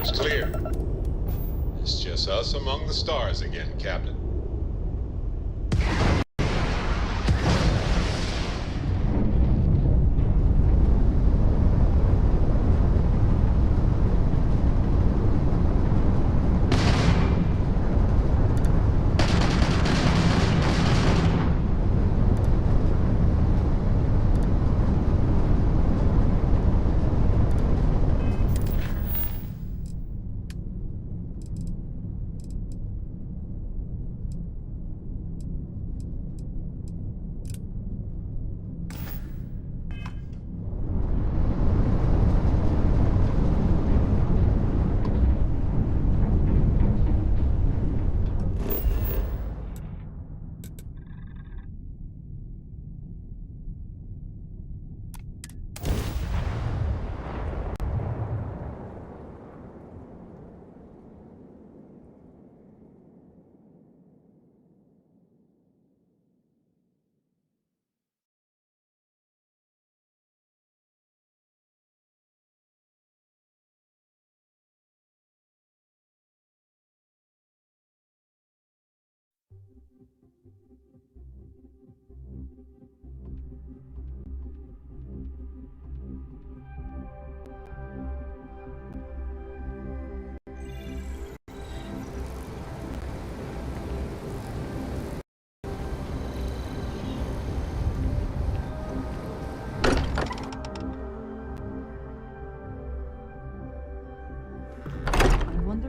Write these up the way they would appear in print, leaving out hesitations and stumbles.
Ship's clear. It's just us among the stars again, Captain.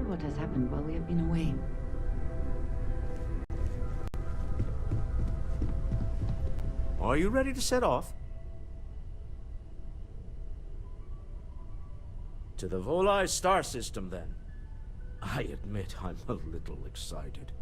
What has happened while we have been away? Are you ready to set off? To the Volai star system, then. I admit I'm a little excited.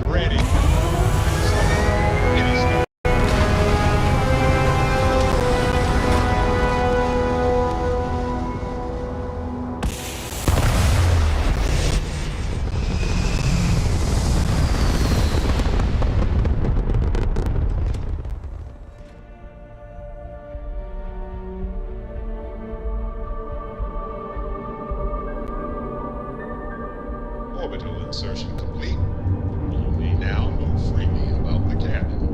Ready. Orbital insertion complete. You may now move freely about the cabin.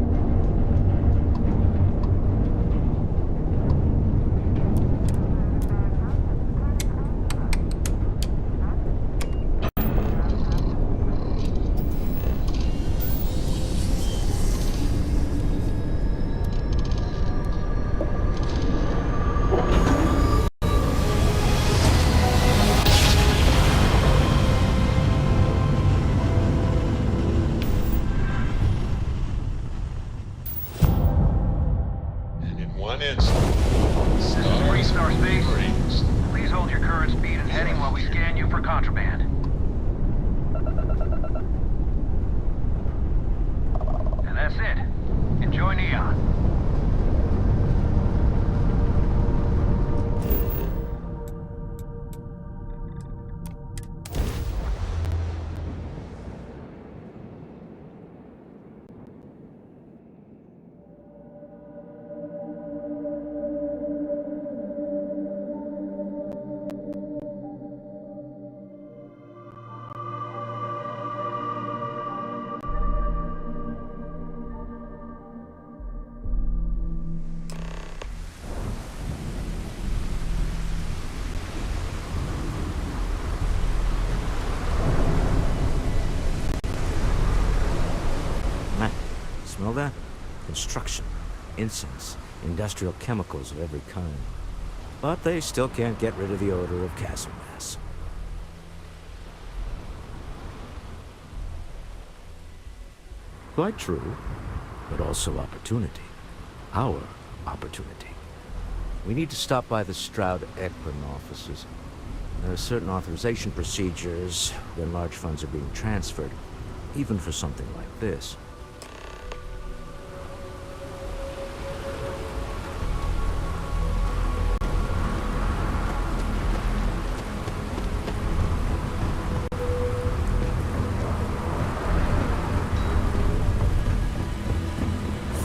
Smell that? Construction, incense, industrial chemicals of every kind. But they still can't get rid of the odor of castle mass. Quite true, but also opportunity. Our opportunity. We need to stop by the Stroud-Eklund offices. There are certain authorization procedures when large funds are being transferred, even for something like this.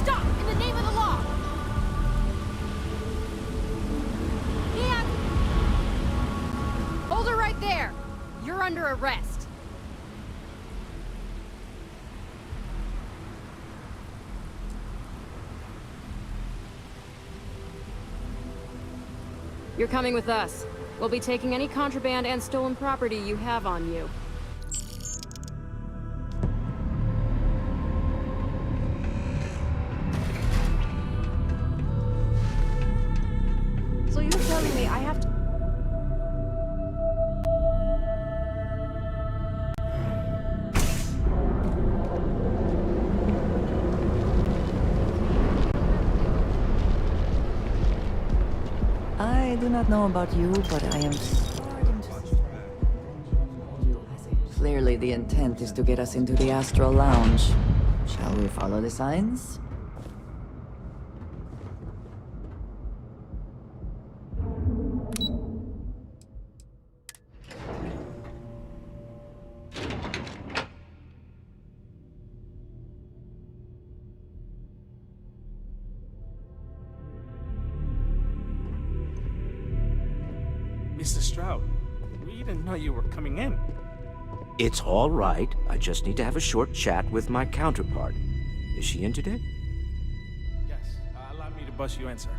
Stop! In the name of the law! And... hold her right there! You're under arrest. You're coming with us. We'll be taking any contraband and stolen property you have on you. So you're telling me I have to... I do not know about you, but I am starting to suspect. Clearly the intent is to get us into the Astral Lounge. Shall we follow the signs? Mr. Stroud, we didn't know you were coming in. It's all right. I just need to have a short chat with my counterpart. Is she in today? Yes, allow me to bust you in, sir.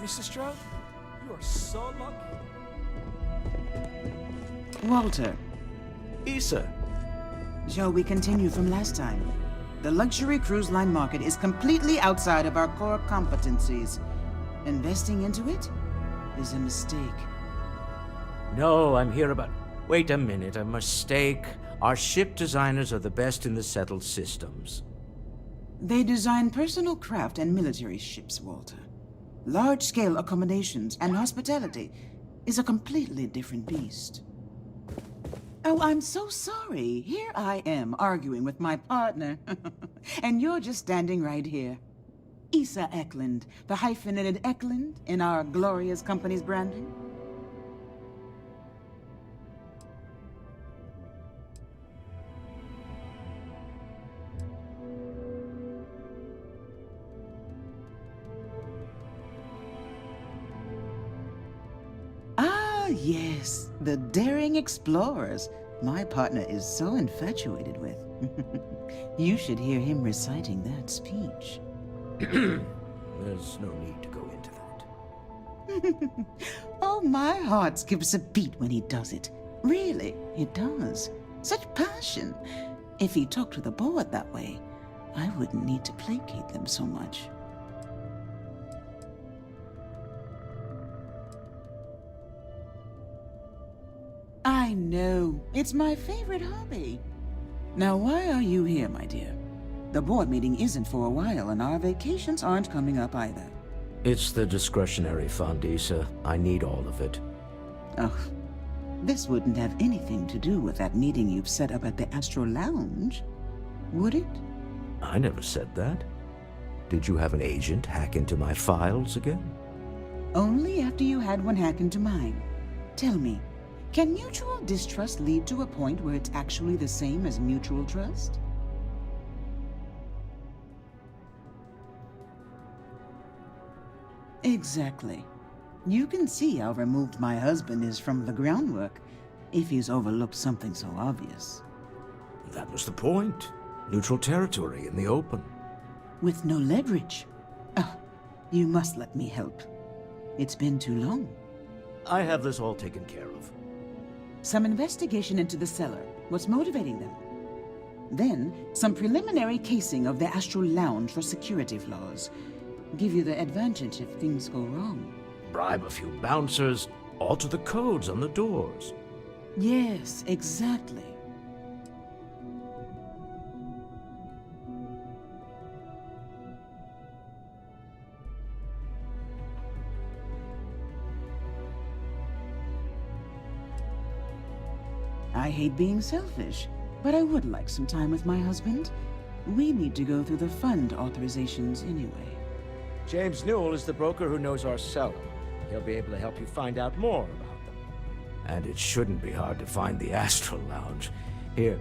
Mr. Stroud, you are so lucky. Walter, Issa. shall we continue from last time? The luxury cruise line market is completely outside of our core competencies. Investing into it is a mistake. No, I'm here about... Wait a minute, a mistake. Our ship designers are the best in the settled systems. They design personal craft and military ships, Walter. Large-scale accommodations and hospitality is a completely different beast. Oh, I'm so sorry. Here I am arguing with my partner. And you're just standing right here. Issa Eklund, the hyphenated Eklund in our glorious company's branding. Ah, yes, the daring explorers my partner is so infatuated with. You should hear him reciting that speech. There's no need to go into that. Oh, my heart skips a beat when he does it. Really, it does. Such passion. If he talked to the board that way, I wouldn't need to placate them so much. I know. It's my favorite hobby. Now, why are you here, my dear? The board meeting isn't for a while, and our vacations aren't coming up either. It's the discretionary fund, Issa. I need all of it. Oh, this wouldn't have anything to do with that meeting you've set up at the Astro Lounge, would it? I never said that. Did you have an agent hack into my files again? Only after you had one hack into mine. Tell me, can mutual distrust lead to a point where it's actually the same as mutual trust? Exactly. You can see how removed my husband is from the groundwork if he's overlooked something so obvious. That was the point. Neutral territory in the open. With no leverage. Oh, you must let me help. It's been too long. I have this all taken care of. Some investigation into the seller. What's motivating them? Then, some preliminary casing of the Astral Lounge for security flaws. Give you the advantage if things go wrong. Bribe a few bouncers, alter the codes on the doors. Yes, exactly. I hate being selfish, but I would like some time with my husband. We need to go through the fund authorizations anyway. James Newell is the broker who knows our seller. He'll be able to help you find out more about them. And it shouldn't be hard to find the Astral Lounge. Here,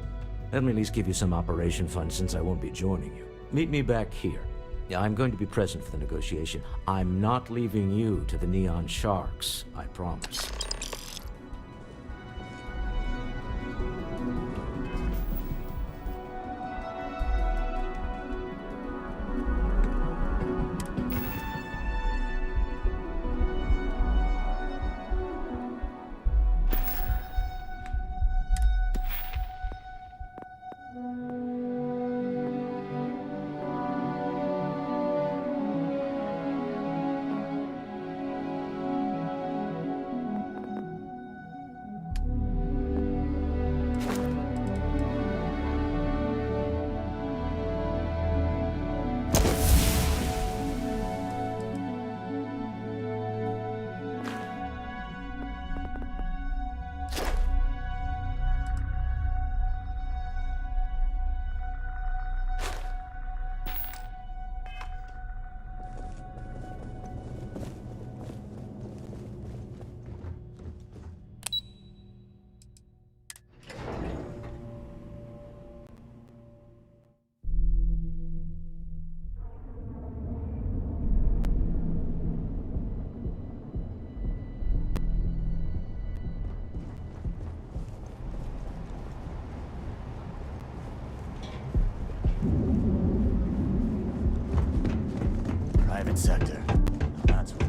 let me at least give you some operation funds since I won't be joining you. Meet me back here. Yeah, I'm going to be present for the negotiation. I'm not leaving you to the Neon Sharks, I promise. Private sector. That's real.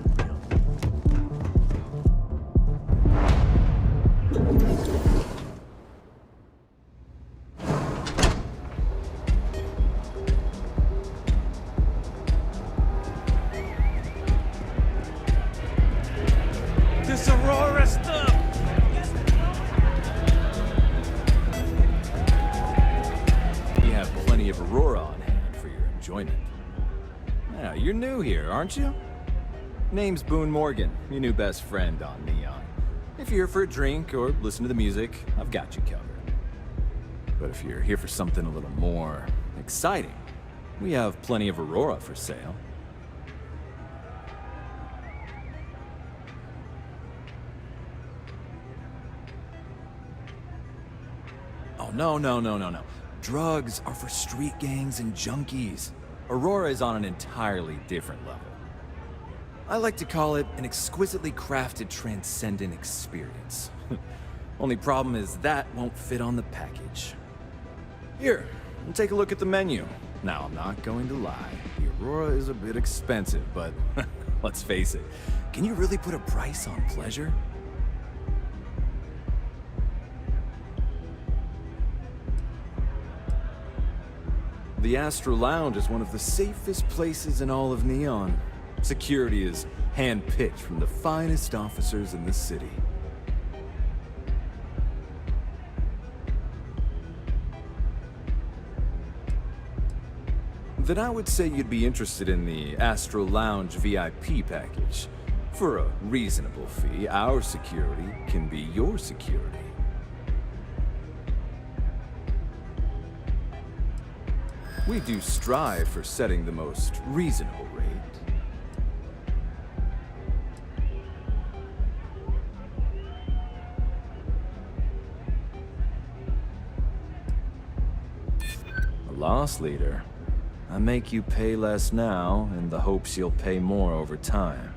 This Aurora stuff! We have plenty of Aurora on hand for your enjoyment. Yeah, you're new here, aren't you? Name's Boone Morgan, your new best friend on Neon. If you're here for a drink or listen to the music, I've got you covered. But if you're here for something a little more exciting, we have plenty of Aurora for sale. Oh, no. Drugs are for street gangs and junkies. Aurora is on an entirely different level. I like to call it an exquisitely crafted, transcendent experience. Only problem is that won't fit on the package. Here, take a look at the menu. Now, I'm not going to lie. The Aurora is a bit expensive, but let's face it. Can you really put a price on pleasure? The Astral Lounge is one of the safest places in all of Neon. Security is hand-picked from the finest officers in the city. Then I would say you'd be interested in the Astral Lounge VIP package. For a reasonable fee, our security can be your security. We do strive for setting the most reasonable rate. A loss leader. I make you pay less now in the hopes you'll pay more over time.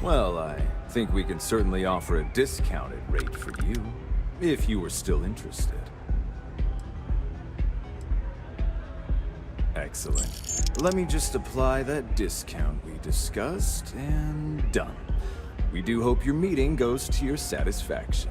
Well, I think we can certainly offer a discounted rate for you, if you were still interested. Excellent. Let me just apply that discount we discussed, and done. We do hope your meeting goes to your satisfaction.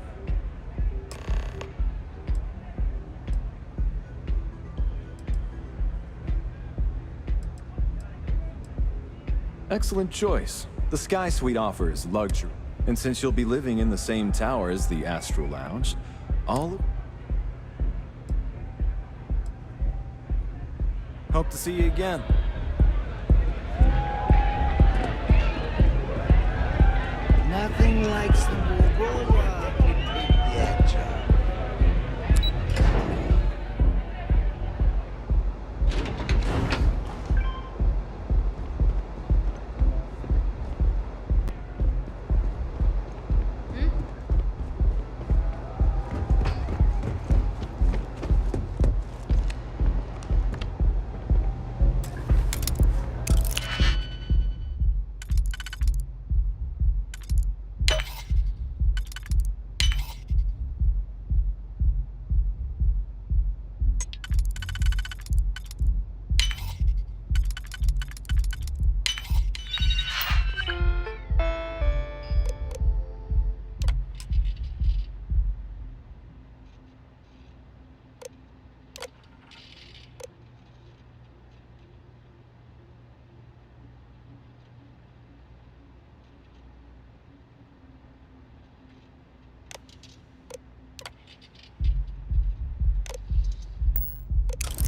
Excellent choice. The Sky Suite offers luxury. And since you'll be living in the same tower as the Astral Lounge, all... Hope to see you again. Nothing like some Aurora to take the edge off.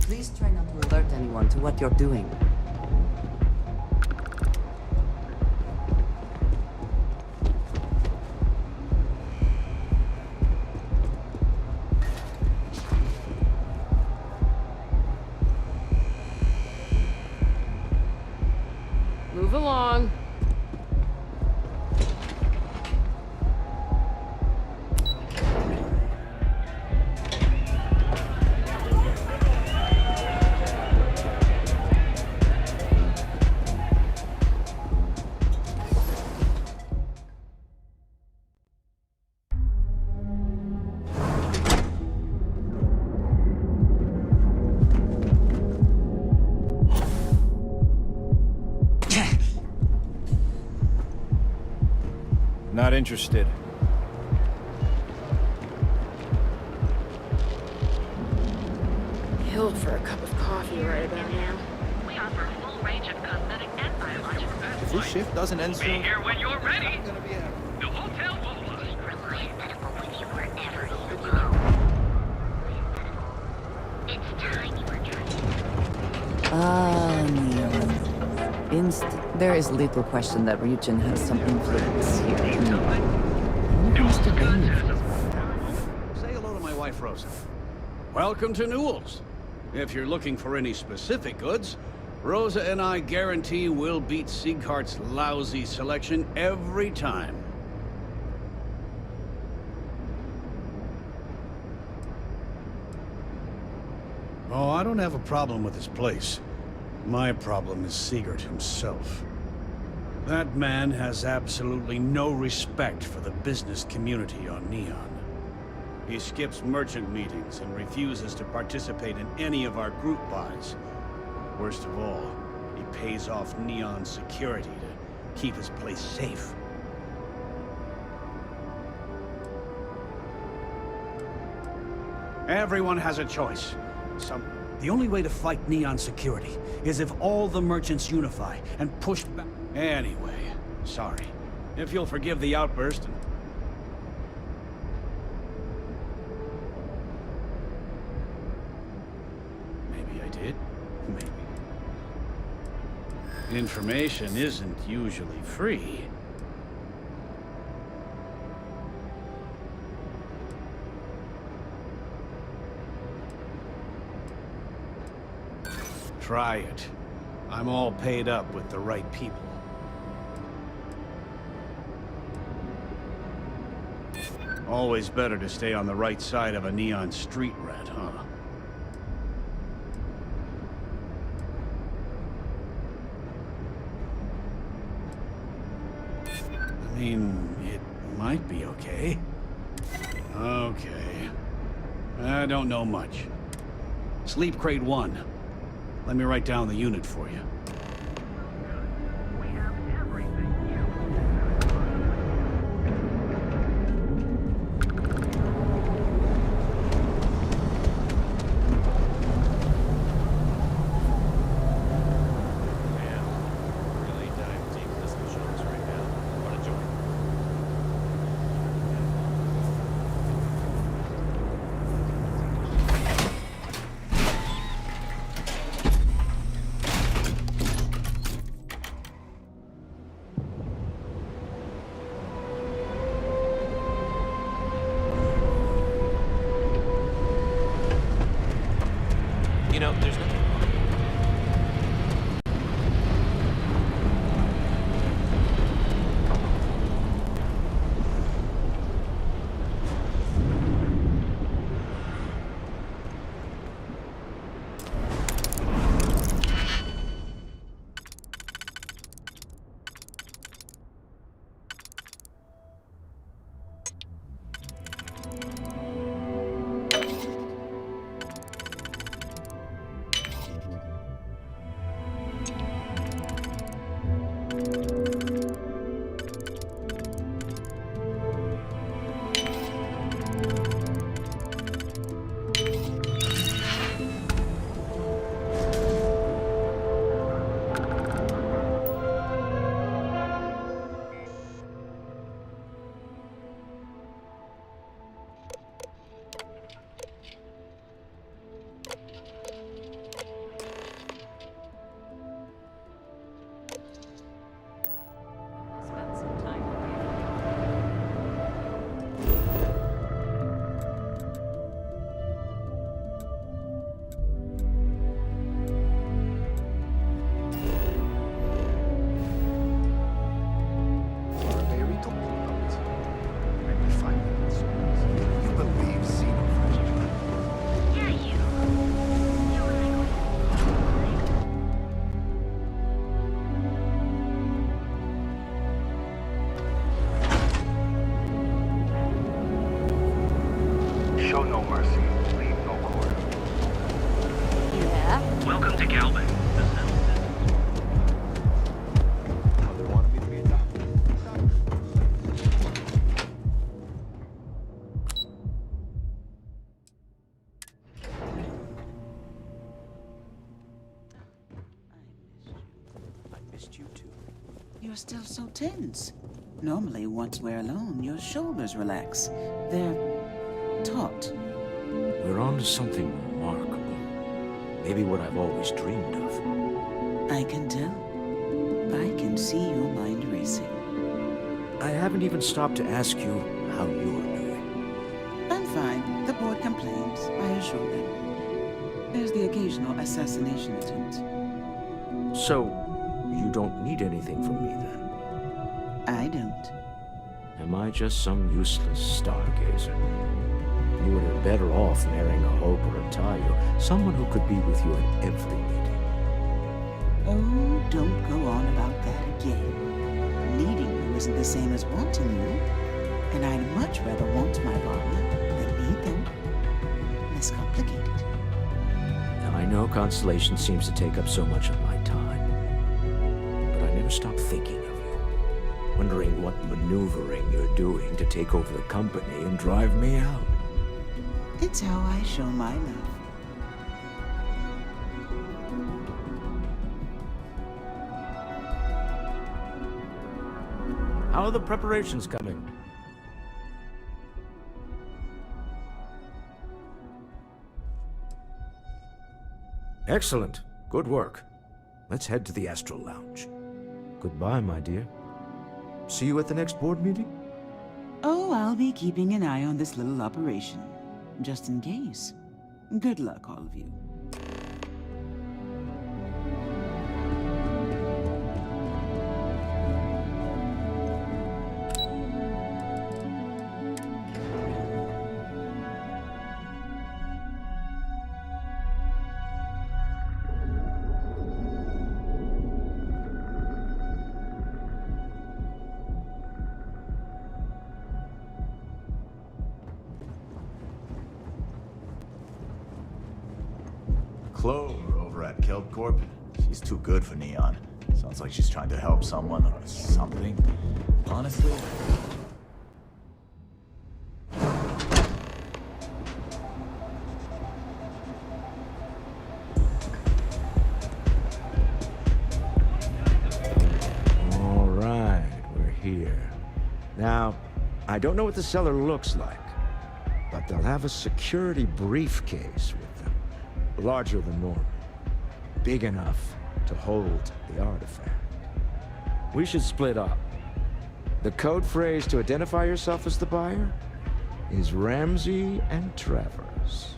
Please try not to alert anyone to what you're doing. Move along. Not interested. Killed for a cup of coffee right about now. We offer a full range of cosmetic and biological If this shift doesn't end soon... Be here when you're ready. The hotel will medical with you wherever you go. It's time you were trying. Ah, Neon. There is little question that Ryujin has some influence here. Mr. Bailey. Say hello to my wife, Rosa. Welcome to Newell's. If you're looking for any specific goods, Rosa and I guarantee we'll beat Sieghart's lousy selection every time. Oh, I don't have a problem with this place. My problem is Siegert himself. That man has absolutely no respect for the business community on Neon. He skips merchant meetings and refuses to participate in any of our group buys. Worst of all, he pays off Neon security to keep his place safe. Everyone has a choice. The only way to fight Neon security is if all the merchants unify and push back. Anyway, sorry. If you'll forgive the outburst. Maybe I did. Maybe. Information isn't usually free. Try it. I'm all paid up with the right people. Always better to stay on the right side of a Neon street rat, huh? I mean, it might be okay. Okay. I don't know much. Sleep Crate 1. Let me write down the unit for you. We have everything you Yeah, really dive deep. You know, there's nothing wrong. Spend some time with You believe xenophagy? Yeah, you. You really going Show no mercy, leave no quarter. Yeah? Welcome to Galvin. Mother wanted me to be a doctor. I missed you too. You're still so tense. Normally, once we're alone, your shoulders relax. They're taut. We're on to something remarkable. Maybe what I've always dreamed of. I can tell. I can see your mind racing. I haven't even stopped to ask you how you're doing. I'm fine. The board complains, I assure them. There's the occasional assassination attempt. So, you don't need anything from me then? I don't. Am I just some useless stargazer? You would have better off marrying a Hope or a Tayo, someone who could be with you at every meeting. Oh, don't go on about that again. Needing you isn't the same as wanting you. And I'd much rather want my partner than need them. Less complicated. Now, I know Constellation seems to take up so much of my time, but I never stop thinking of you, wondering what maneuvering you're doing to take over the company and drive me out. It's how I show my love. How are the preparations coming? Excellent. Good work. Let's head to the Astral Lounge. Goodbye, my dear. See you at the next board meeting? Oh, I'll be keeping an eye on this little operation. Just in case. Good luck, all of you. Clover over at Kelp Corp. She's too good for Neon. Sounds like she's trying to help someone or something. Honestly, All right, we're here. Now, I don't know what the cellar looks like, but they'll have a security briefcase with them. Larger than normal. Big enough to hold the artifact. We should split up. The code phrase to identify yourself as the buyer is Ramsey and Travers.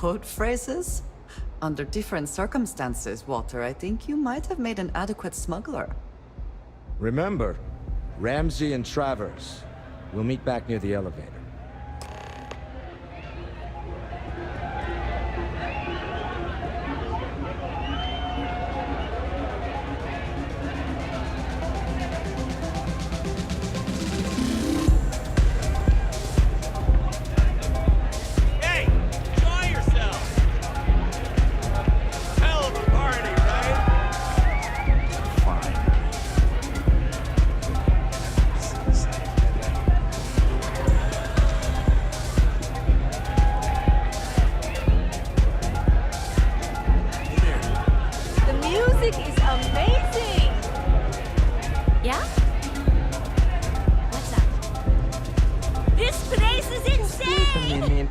code phrases? Under different circumstances, Walter, I think you might have made an adequate smuggler. Remember, Ramsey and Travers. We'll meet back near the elevator. Hey, enjoy yourself! Hell of a party, right? The music is amazing! Yeah? What's up? This place is insane! Wait a minute.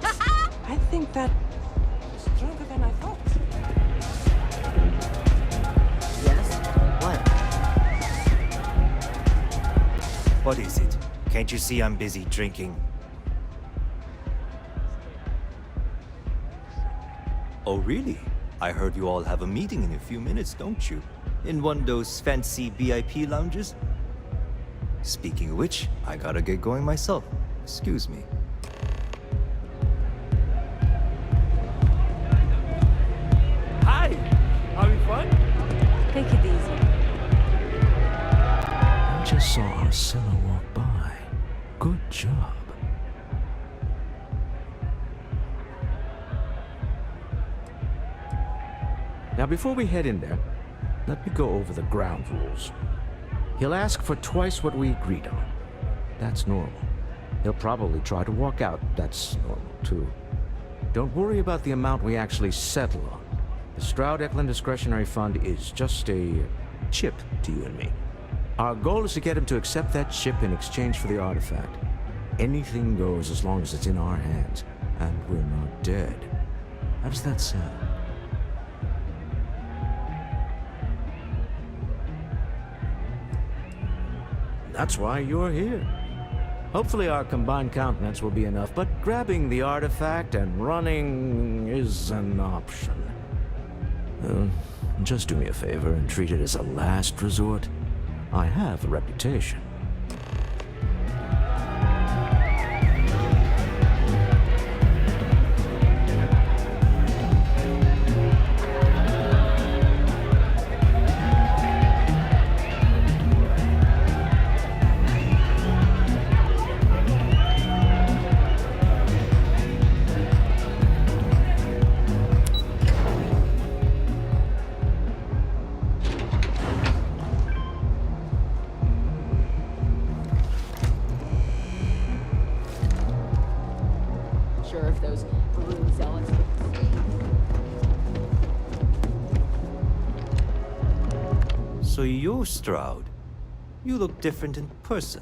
I think that... stronger than I thought. Yes? What? What is it? Can't you see I'm busy drinking? Oh, really? I heard you all have a meeting in a few minutes, don't you? In one of those fancy VIP lounges? Speaking of which, I gotta get going myself. Excuse me. Hi! Having fun? Take it easy. I just saw Arcella walk by. Good job. Now, before we head in there, let me go over the ground rules. He'll ask for twice what we agreed on. That's normal. He'll probably try to walk out. That's normal, too. Don't worry about the amount we actually settle on. The Stroud-Eklund Discretionary Fund is just a chip to you and me. Our goal is to get him to accept that chip in exchange for the artifact. Anything goes as long as it's in our hands, and we're not dead. How does that sound? That's why you're here. Hopefully our combined countenance will be enough, but grabbing the artifact and running is an option. Just do me a favor and treat it as a last resort. I have a reputation. Sure if those blue zealots... So you're Stroud. You look different in person.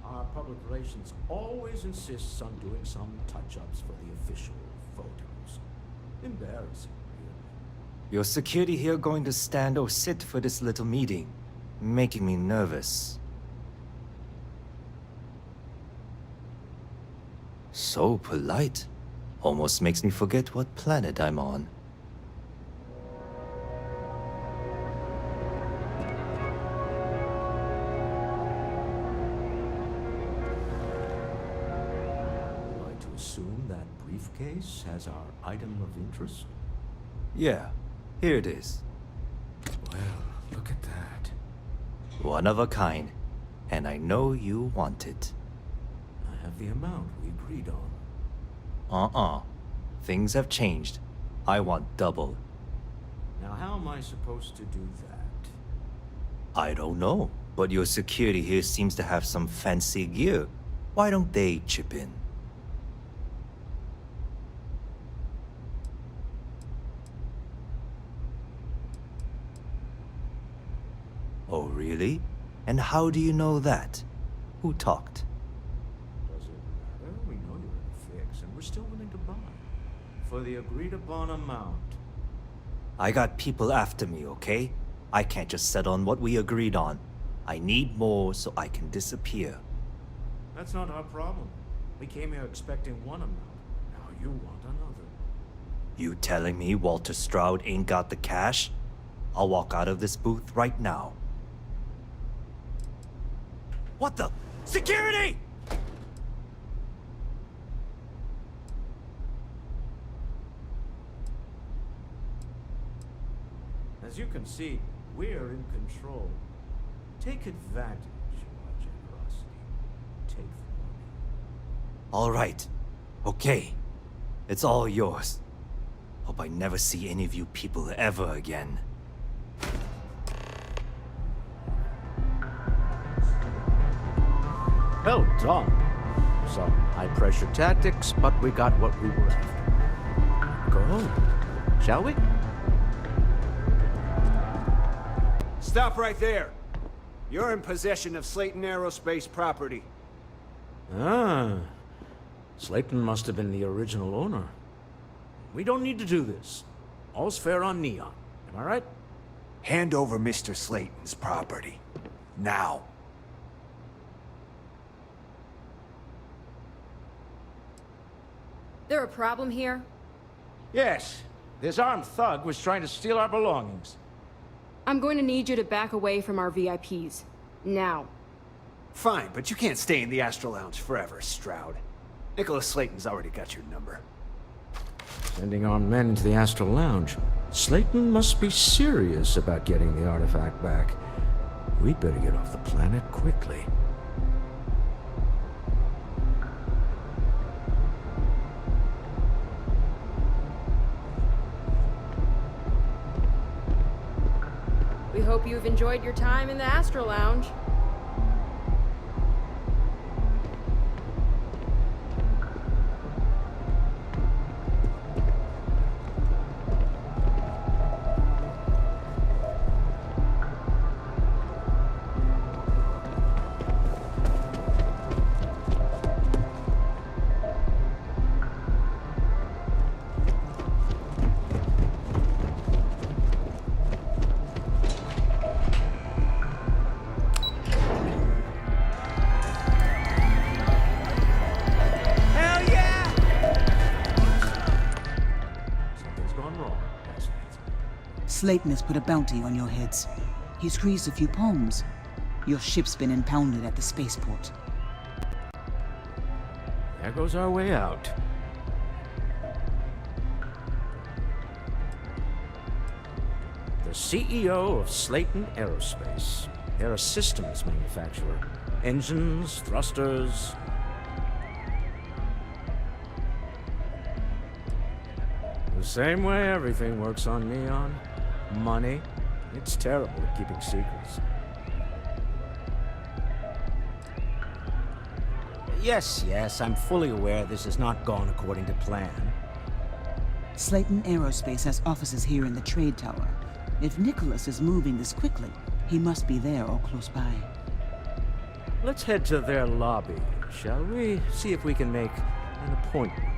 Our public relations always insists on doing some touch-ups for the official photos. Embarrassing, really. Your security here going to stand or sit for this little meeting, making me nervous. So polite. Almost makes me forget what planet I'm on. Am I to assume that briefcase has our item of interest? Yeah, here it is. Well, look at that. One of a kind. And I know you want it. I have the amount we agreed on. Things have changed. I want double. Now, how am I supposed to do that? I don't know, but your security here seems to have some fancy gear. Why don't they chip in? Oh, really? And how do you know that? Who talked? Does it matter? We know you're in a fix, and we're still willing to buy. For the agreed-upon amount. I got people after me, okay? I can't just settle on what we agreed on. I need more so I can disappear. That's not our problem. We came here expecting one amount. Now you want another. You telling me Walter Stroud ain't got the cash? I'll walk out of this booth right now. What the? Security! As you can see, we're in control. Take advantage of our generosity. Take the money. All right. Okay. It's all yours. Hope I never see any of you people ever again. Well done. Some high-pressure tactics, but we got what we were after. Go home, shall we? Stop right there. You're in possession of Slayton Aerospace property. Ah. Slayton must have been the original owner. We don't need to do this. All's fair on Neon. Am I right? Hand over Mr. Slayton's property. Now. There a problem here? Yes. This armed thug was trying to steal our belongings. I'm going to need you to back away from our VIPs. Now. Fine, but you can't stay in the Astral Lounge forever, Stroud. Nicholas Slayton's already got your number. Sending armed men into the Astral Lounge. Slayton must be serious about getting the artifact back. We'd better get off the planet quickly. We hope you've enjoyed your time in the Astro Lounge. Slayton has put a bounty on your heads. He's squeezed a few palms. Your ship's been impounded at the spaceport. There goes our way out. The CEO of Slayton Aerospace. They're a systems manufacturer. Engines, thrusters. The same way everything works on Neon. Money. It's terrible at keeping secrets. Yes, I'm fully aware this has not gone according to plan. Slayton Aerospace has offices here in the trade tower. If Nicholas is moving this quickly, he must be there or close by. Let's head to their lobby, shall we? See if we can make an appointment.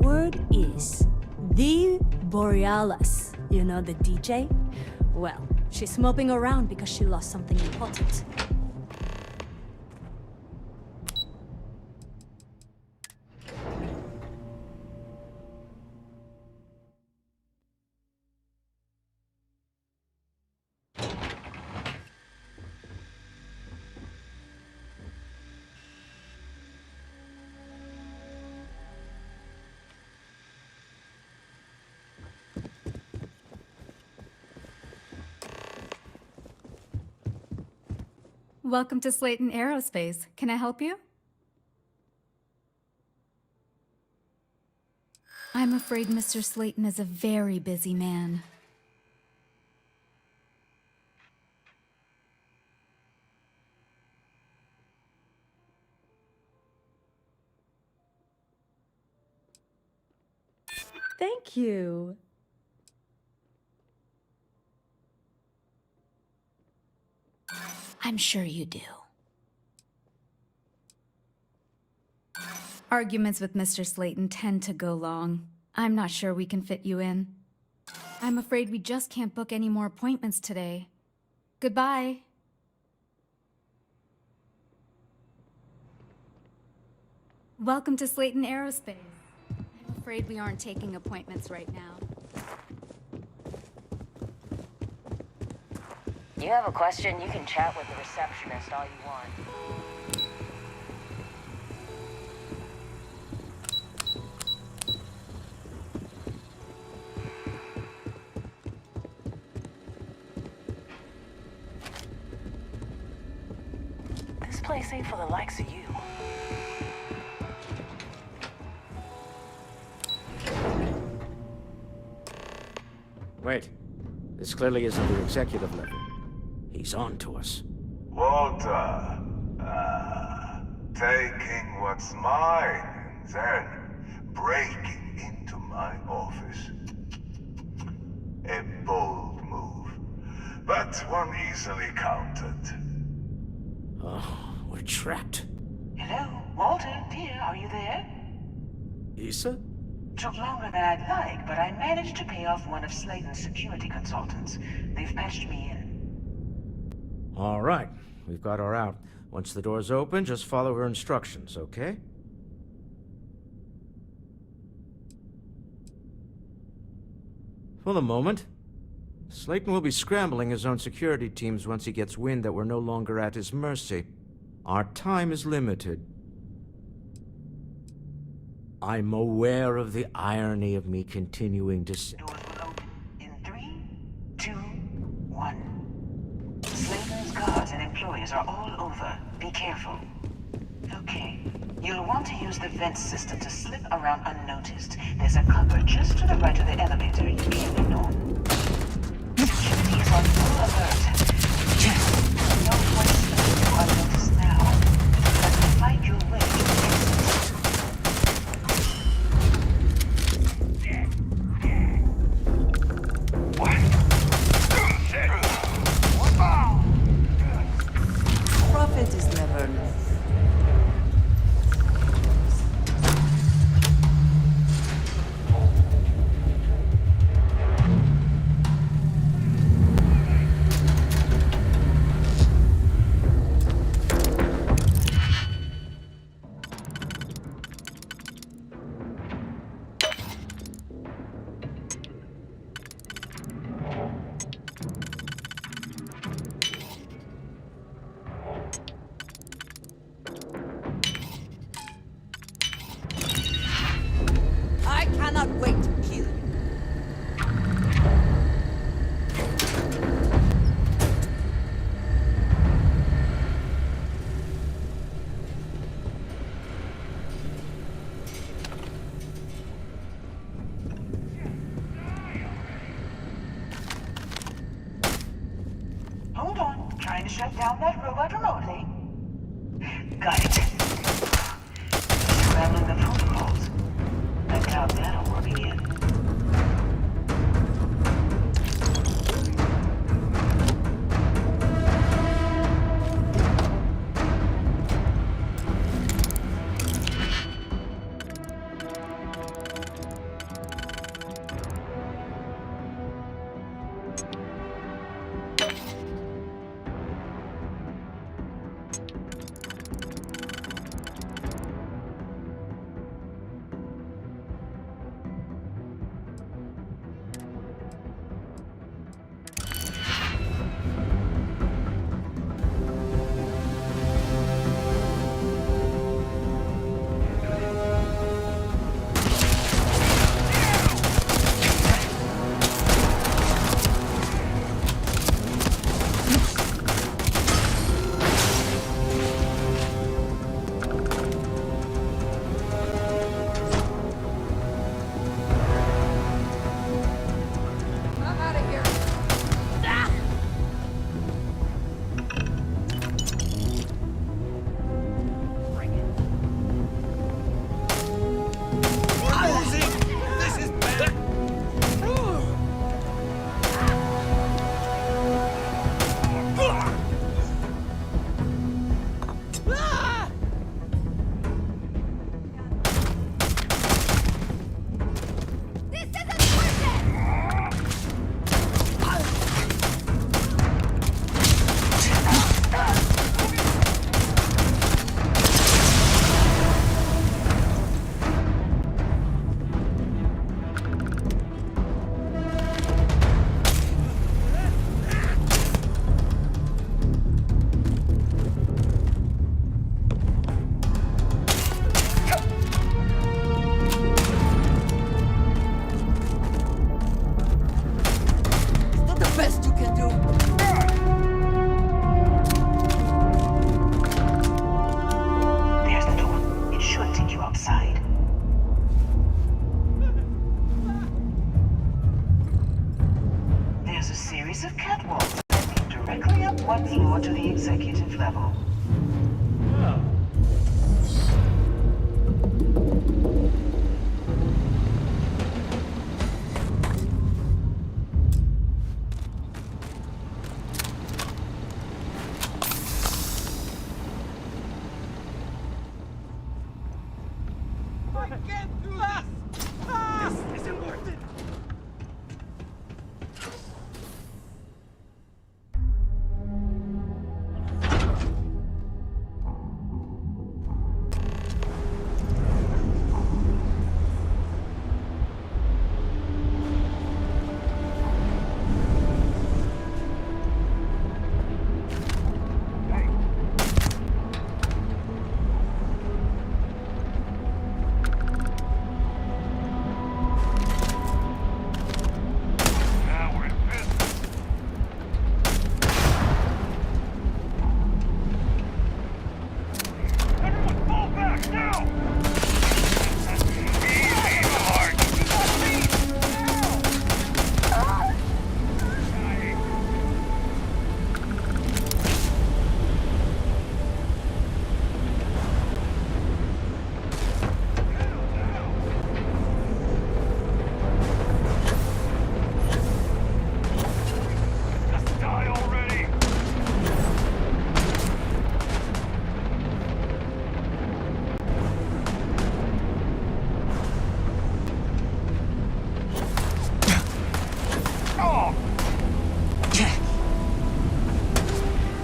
Word is, the Borealis, you know the DJ? Well, she's moping around because she lost something important. Welcome to Slayton Aerospace. Can I help you? I'm afraid Mr. Slayton is a very busy man. Thank you. I'm sure you do. Arguments with Mr. Slayton tend to go long. I'm not sure we can fit you in. I'm afraid we just can't book any more appointments today. Goodbye. Welcome to Slayton Aerospace. I'm afraid we aren't taking appointments right now. You have a question, you can chat with the receptionist all you want. This place ain't for the likes of you. Wait. This clearly isn't the executive level. He's on to us. Walter, taking what's mine and then breaking into my office. A bold move, but one easily countered. Oh, we're trapped. Hello, Walter, dear, are you there? Issa? Took longer than I'd like, but I managed to pay off one of Slayton's security consultants. They've patched me in. All right. We've got her out. Once the door's open, just follow her instructions, okay? For the moment, Slayton will be scrambling his own security teams once he gets wind that we're no longer at his mercy. Our time is limited. I'm aware of the irony of me continuing to say... Doors will open in 3, 2, 1. Slayton's guards and employees are all over. Be careful. Okay. You'll want to use the vent system to slip around unnoticed. There's a cupboard just to the right of the elevator you came in on. Security is on full alert. Yes. Don't want to slip unnoticed now. But to fight your way to the exit. Profit is never enough. I cannot wait to kill you. Hold on. Trying to shut down that robot remotely. Got it. Scrambling the protocols. I doubt that'll work again. outside. There's a series of catwalks that lead directly up one floor to the executive level. This isn't worth it!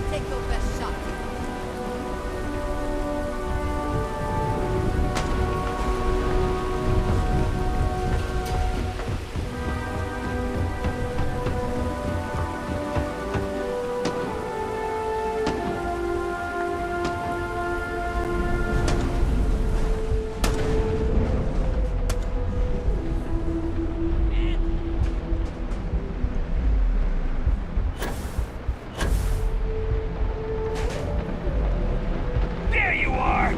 Take your best shot. There you are!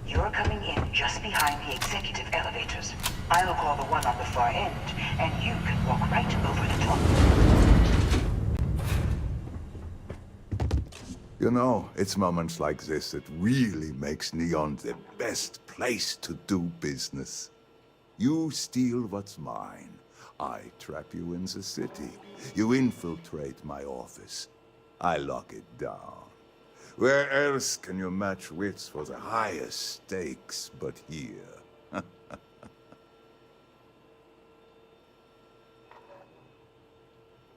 You're coming in just behind the executive elevators. I'll call the one on the far end, and you can walk right over the top. You know, it's moments like this that really makes Neon the best place to do business. You steal what's mine. I trap you in the city. You infiltrate my office. I lock it down. Where else can you match wits for the highest stakes but here?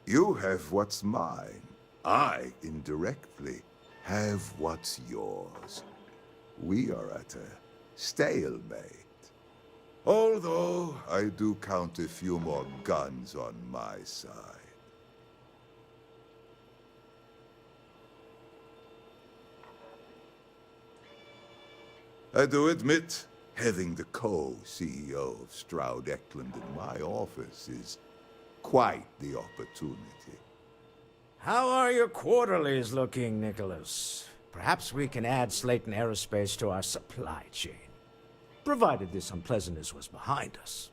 You have what's mine. I, indirectly, have what's yours. We are at a stalemate. Although I do count a few more guns on my side. I do admit, having the co-CEO of Stroud Eklund in my office is quite the opportunity. How are your quarterlies looking, Nicholas? Perhaps we can add Slayton Aerospace to our supply chain, provided this unpleasantness was behind us.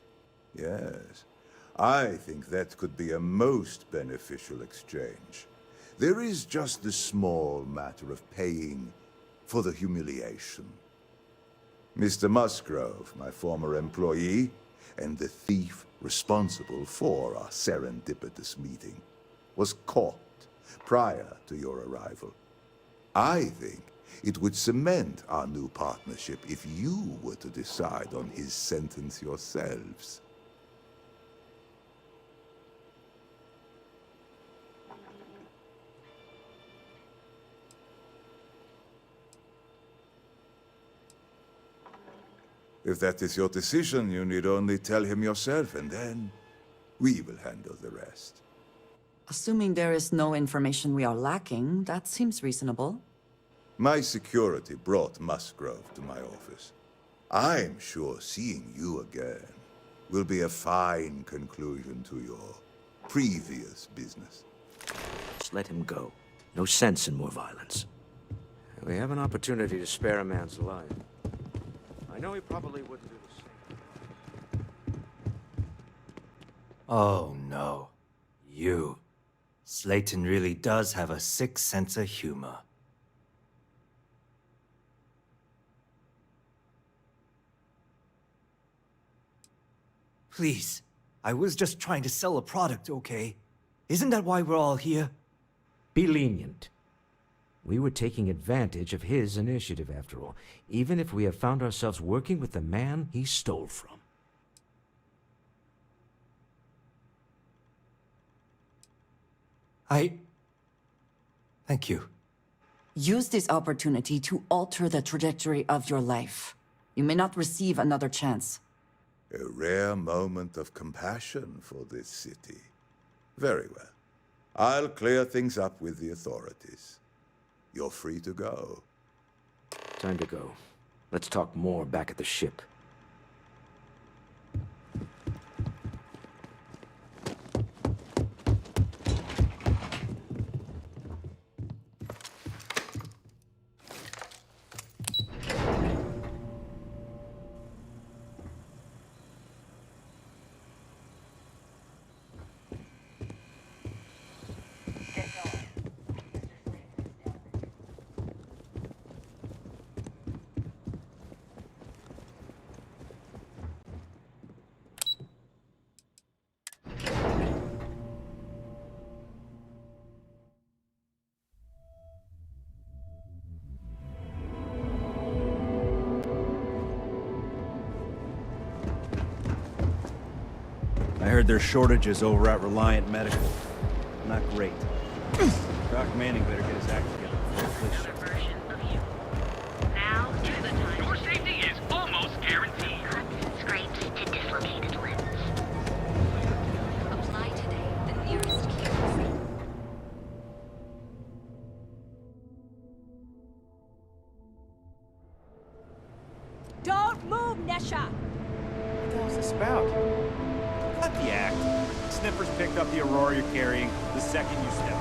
Yes, I think that could be a most beneficial exchange. There is just the small matter of paying for the humiliation. Mr. Musgrove, my former employee, and the thief responsible for our serendipitous meeting, was caught prior to your arrival. I think it would cement our new partnership if you were to decide on his sentence yourselves. If that is your decision, you need only tell him yourself, and then We will handle the rest. Assuming there is no information we are lacking, that seems reasonable. My security brought Musgrove to my office. I'm sure seeing you again will be a fine conclusion to your previous business. Just let him go. No sense in more violence. We have an opportunity to spare a man's life. I know he probably wouldn't do the same. Oh no. You. Slayton really does have a sick sense of humor. Please. I was just trying to sell a product, okay? Isn't that why we're all here? Be lenient. We were taking advantage of his initiative, after all, even if we have found ourselves working with the man he stole from. Thank you. Use this opportunity to alter the trajectory of your life. You may not receive another chance. A rare moment of compassion for this city. Very well. I'll clear things up with the authorities. You're free to go. Time to go. Let's talk more back at the ship. I heard there's shortages over at Reliant Medical. Not great. Doc Manning better get his act together before it Another version of you. Now is the time. Your safety is almost guaranteed. Cuts, scrapes to dislocated limbs. Apply today, the nearest kiosk. Don't move, Nesha! What the hell's this about? Cut the act. Sniffers picked up the Aurora you're carrying the second you step.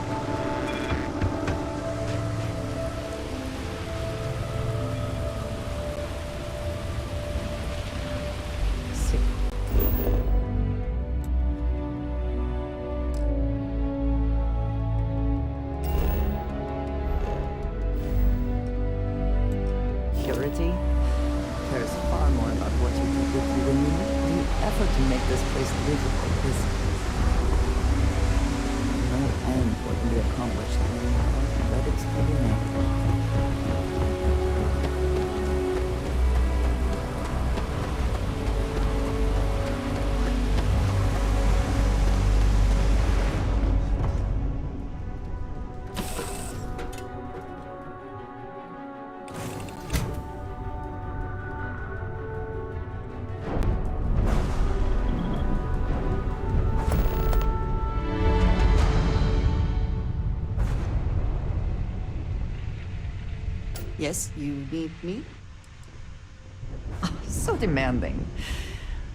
Purity cares far more about what you do quickly than you make the effort to make this place livable is no end what can be accomplished. Let it be known. Yes, you need me? Oh, so demanding.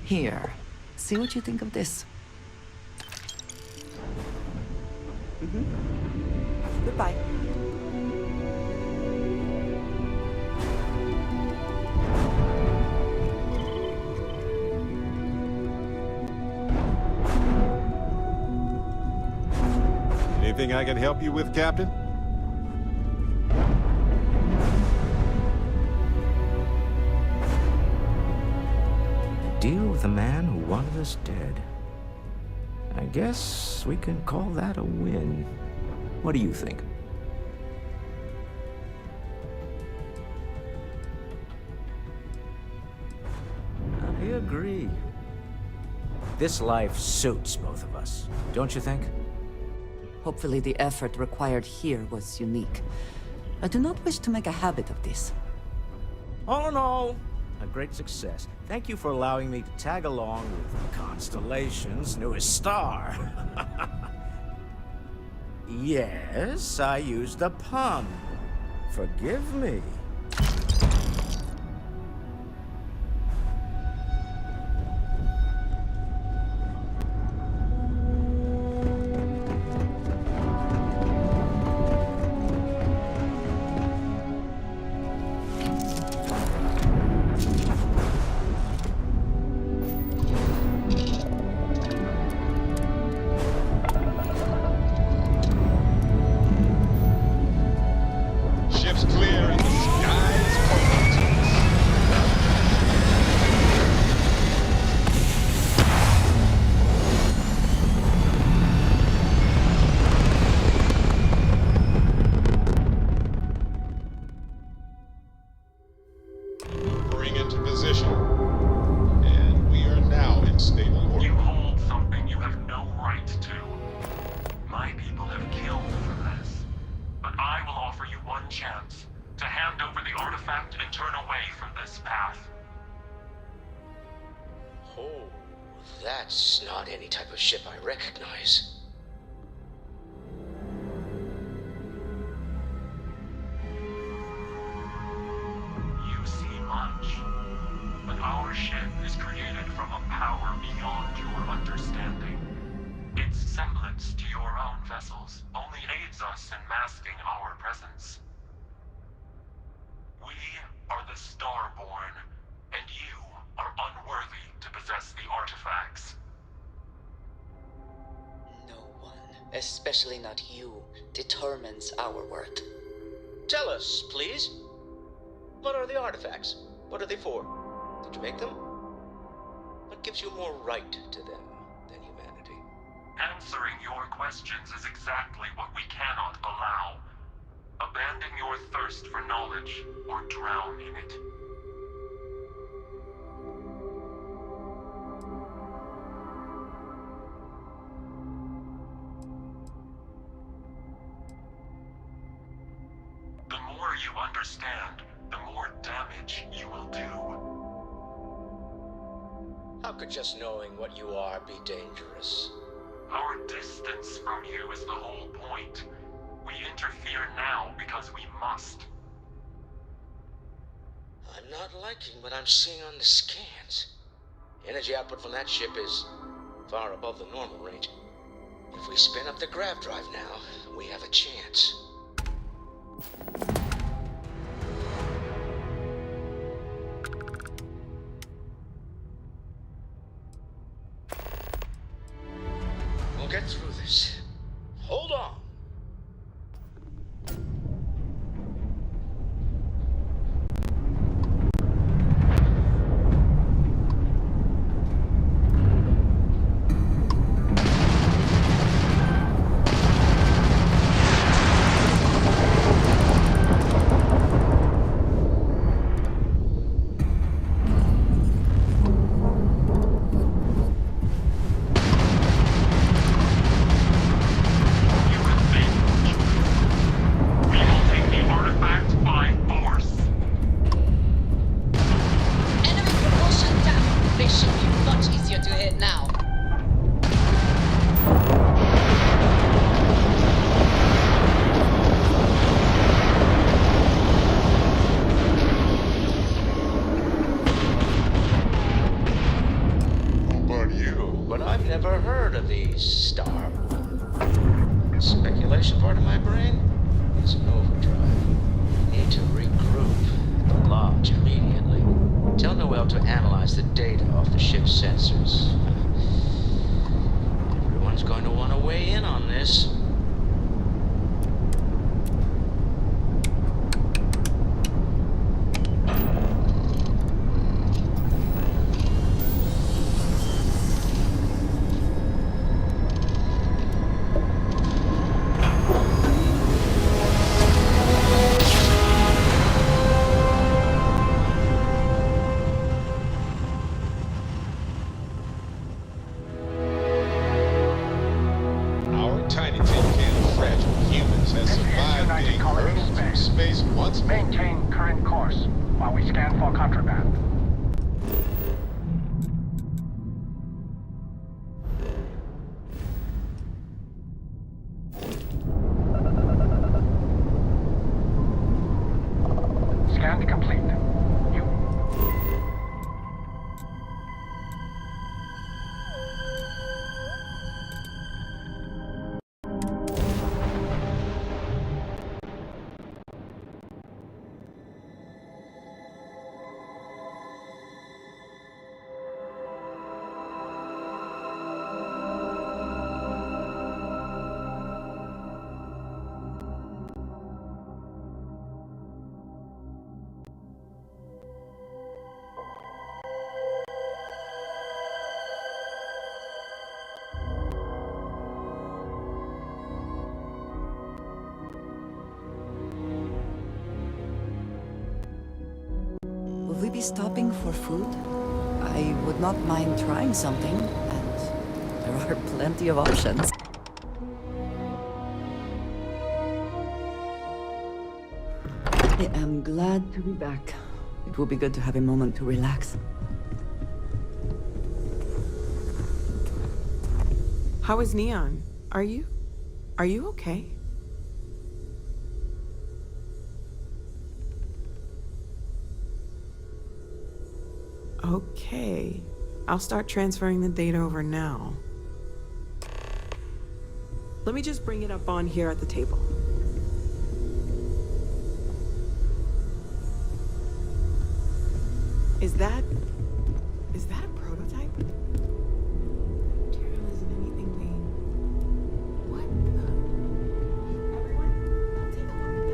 Here, see what you think of this. Goodbye. Anything I can help you with, Captain? Deal with a man who wanted us dead. I guess we can call that a win. What do you think? I agree. This life suits both of us, don't you think? Hopefully the effort required here was unique. I do not wish to make a habit of this. All in all, a great success. Thank you for allowing me to tag along with Constellation's newest star. Yes, I used a pun. Forgive me. Ships clear and the sky is falling. Bring into position. And we are now in stable orbit. You hold something you have no right to. My people have killed for this. But I will offer you one chance to hand over the artifact and turn away from this path. Oh, that's not any type of ship I recognize. You see much. But our ship is created from a power beyond your understanding. Its semblance to your own vessels only aids us in masking our presence. We are the Starborn, and you are unworthy to possess the artifacts. No one, especially not you, determines our worth. Tell us, please. What are the artifacts? What are they for? Did you make them? What gives you more right to them than humanity? Answering your questions is exactly what we cannot allow. Abandon your thirst for knowledge, or drown in it. The more you understand, the more damage you will do. How could just knowing what you are be dangerous? Our distance from you is the whole point. We interfere now because we must. I'm not liking what I'm seeing on the scans. Energy output from that ship is far above the normal range. If we spin up the grav drive now, we have a chance. We'll get through this. Hold on. Speculation part of my brain is in overdrive. Need to regroup at the lodge immediately. Tell Noel to analyze the data off the ship's sensors. Everyone's going to want to weigh in on this. stopping for food? I would not mind trying something, and there are plenty of options. I am glad to be back. It will be good to have a moment to relax. How is Neon? Are you okay? Okay. I'll start transferring the data over now. Let me just bring it up on here at the table. Is that a prototype? Material isn't anything we... What the... Everyone, take a look at this.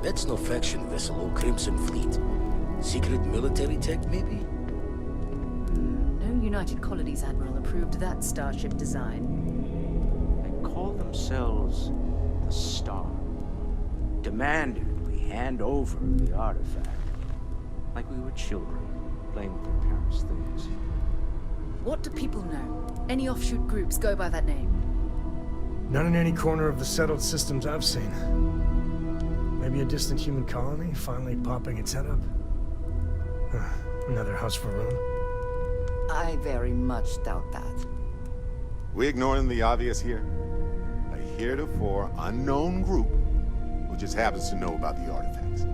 That's no faction vessel or Crimson Fleet. Secret military tech, maybe? No United Colonies Admiral approved that starship design. Call themselves the Star. Demanded we hand over the artifact. Like we were children, playing with their parents' things. What do people know? Any offshoot groups go by that name? Not in any corner of the settled systems I've seen. Maybe a distant human colony finally popping its head up. Another house for Rune. I very much doubt that. We ignoring the obvious here? A heretofore unknown group who just happens to know about the artifacts.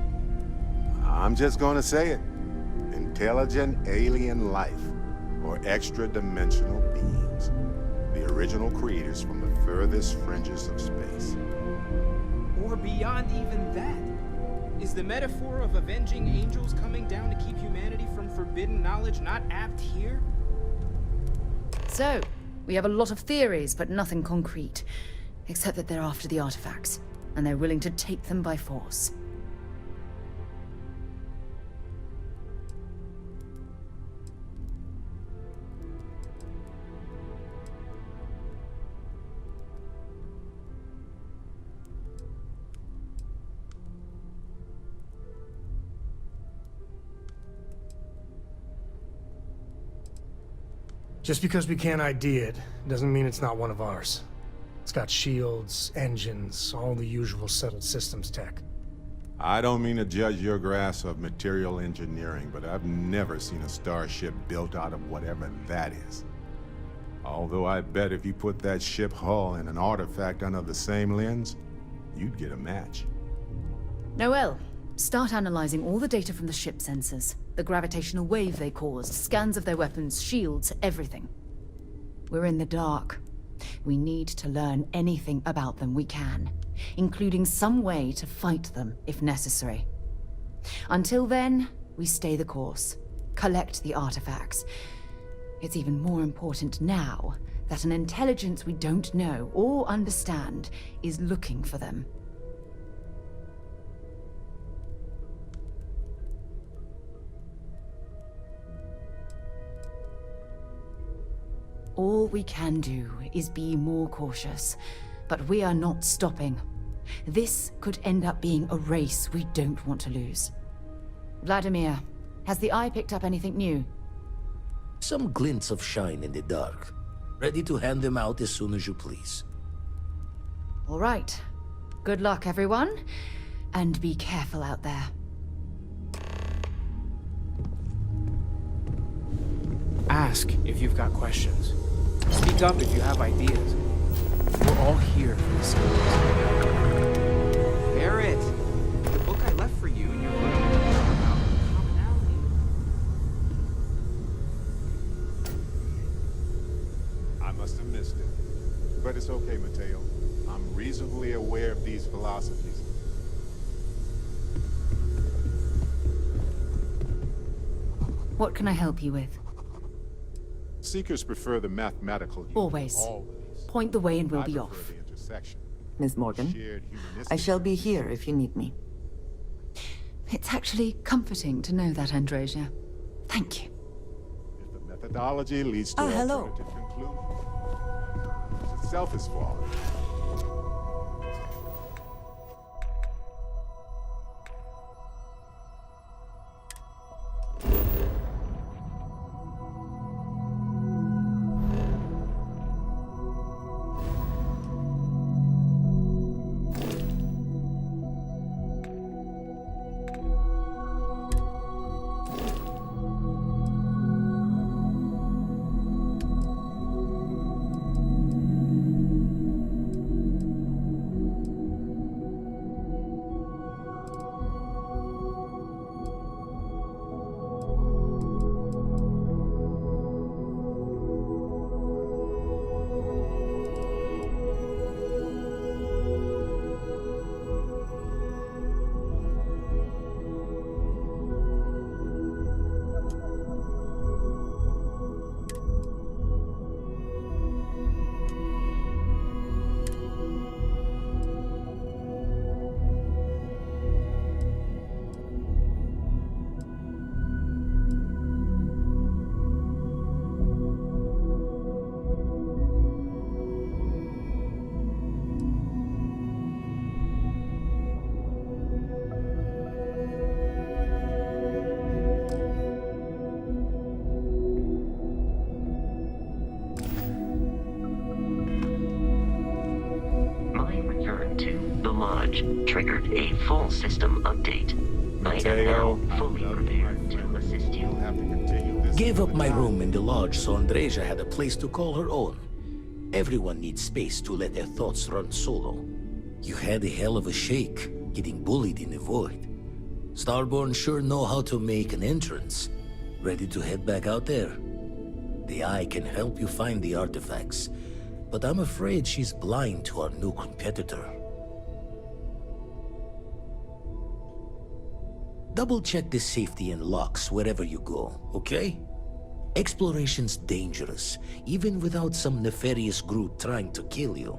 I'm just gonna say it. Intelligent alien life, or extra-dimensional beings. The original creators from the furthest fringes of space. Or beyond even that. Is the metaphor of avenging angels coming down to keep humanity from forbidden knowledge not apt here? So, we have a lot of theories, but nothing concrete. Except that they're after the artifacts, and they're willing to take them by force. Just because we can't ID it, doesn't mean it's not one of ours. It's got shields, engines, all the usual settled systems tech. I don't mean to judge your grasp of material engineering, but I've never seen a starship built out of whatever that is. Although I bet if you put that ship hull and an artifact under the same lens, you'd get a match. Noel, start analyzing all the data from the ship sensors. The gravitational wave they caused, scans of their weapons, shields, everything. We're in the dark. We need to learn anything about them we can, including some way to fight them if necessary. Until then, we stay the course, collect the artifacts. It's even more important now that an intelligence we don't know or understand is looking for them. All we can do is be more cautious, but we are not stopping. This could end up being a race we don't want to lose. Vladimir, has the Eye picked up anything new? Some glints of shine in the dark. Ready to hand them out as soon as you please. All right. Good luck, everyone. And be careful out there. Ask if you've got questions. Speak up if you have ideas. We're all here for the same reason. Barrett, the book I left for you and your room about commonality. I must have missed it. But it's okay, Mateo. I'm reasonably aware of these philosophies. What can I help you with? Seekers prefer the mathematical use. Always. Point the way and we'll be off. Ms. Morgan, I shall be here if you need me. It's actually comforting to know that, Androsia. Thank you. If the methodology leads to hello. alternative conclusions. itself is flawed. Triggered a full system update. I am now fully prepared to assist you. Gave up my room in the lodge so Andreja had a place to call her own. Everyone needs space to let their thoughts run solo. You had a hell of a shake, getting bullied in the void. Starborn sure know how to make an entrance. Ready to head back out there? The Eye can help you find the artifacts, but I'm afraid she's blind to our new competitor. Double-check the safety and locks wherever you go, okay? Exploration's dangerous, even without some nefarious group trying to kill you.